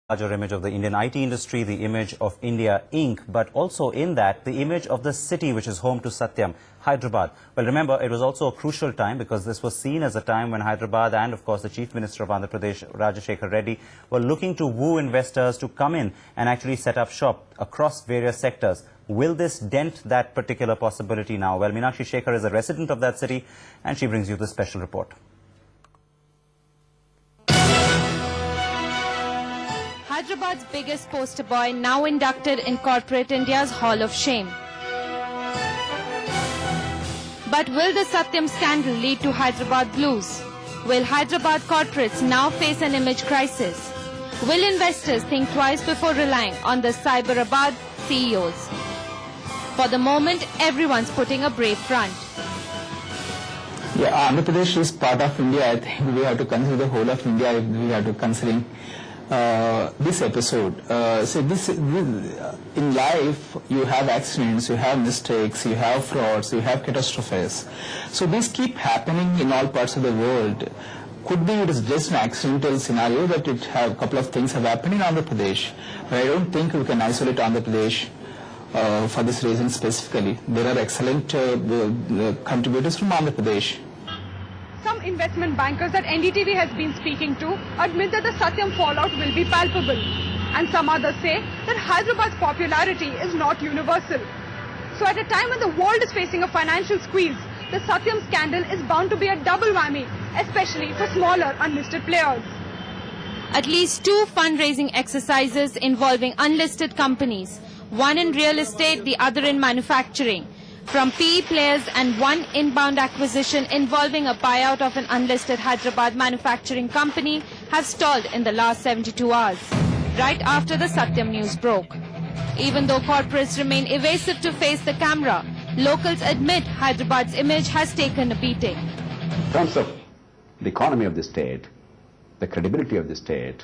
larger image of the Indian IT industry, the image of India Inc., but also in that, the image of the city which is home to Satyam, Hyderabad. Well, remember, it was also a crucial time because this was seen as a time when Hyderabad and, of course, the Chief Minister of Andhra Pradesh, Rajasekhar Reddy, were looking to woo investors to come in and actually set up shop across various sectors. Will this dent that particular possibility now? Well, Meenakshi Shekhar is a resident of that city, and she brings you the special report. Hyderabad's biggest poster boy now inducted in corporate India's Hall of Shame. But will the Satyam scandal lead to Hyderabad blues? Will Hyderabad corporates now face an image crisis? Will investors think twice before relying on the Cyberabad CEOs? For the moment, everyone's putting a brave front. Yeah, Andhra Pradesh is part of India. I think we have to consider the whole of India if we have to considering this episode. In life, you have accidents, you have mistakes, you have frauds, you have catastrophes. So these keep happening in all parts of the world. Could be it is just an accidental scenario that it have a couple of things have happened in Andhra Pradesh. But I don't think we can isolate Andhra Pradesh for this reason specifically. There are excellent contributors from Andhra Pradesh. Some investment bankers that NDTV has been speaking to admit that the Satyam fallout will be palpable. And some others say that Hyderabad's popularity is not universal. So at a time when the world is facing a financial squeeze, the Satyam scandal is bound to be a double whammy, especially for smaller unlisted players. At least 2 fundraising exercises involving unlisted companies, one in real estate, the other in manufacturing, from PE players, and 1 inbound acquisition involving a buyout of an unlisted Hyderabad manufacturing company have stalled in the last 72 hours, right after the Satyam news broke. Even though corporates remain evasive to face the camera, locals admit Hyderabad's image has taken a beating. In terms of the economy of the state, the credibility of the state,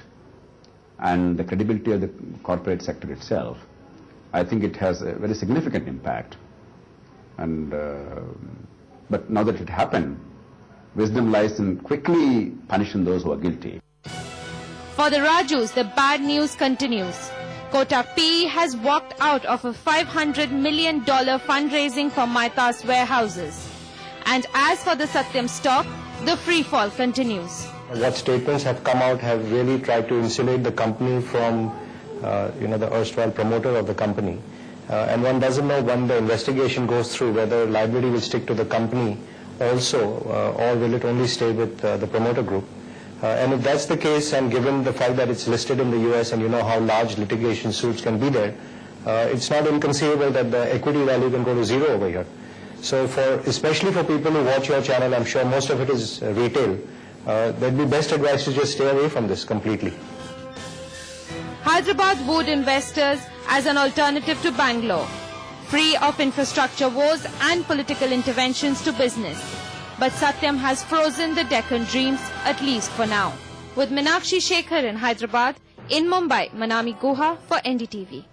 and the credibility of the corporate sector itself, I think it has a very significant impact. And but now that it happened, wisdom lies in quickly punishing those who are guilty. For the Rajus, the bad news continues. Kotak PE has walked out of a $500 million fundraising for Maita's warehouses. And as for the Satyam stock, the free fall continues. What statements have come out have really tried to insulate the company from the erstwhile promoter of the company. And one doesn't know when the investigation goes through whether liability will stick to the company also or will it only stay with the promoter group. And if that's the case, and given the fact that it's listed in the US and you know how large litigation suits can be there, it's not inconceivable that the equity value can go to zero over here. So especially for people who watch your channel, I'm sure most of it is retail, that'd be best advice to just stay away from this completely. Hyderabad wooed investors as an alternative to Bangalore, free of infrastructure wars and political interventions to business. But Satyam has frozen the Deccan dreams, at least for now. With Meenakshi Shekhar in Hyderabad, in Mumbai, Manami Guha for NDTV.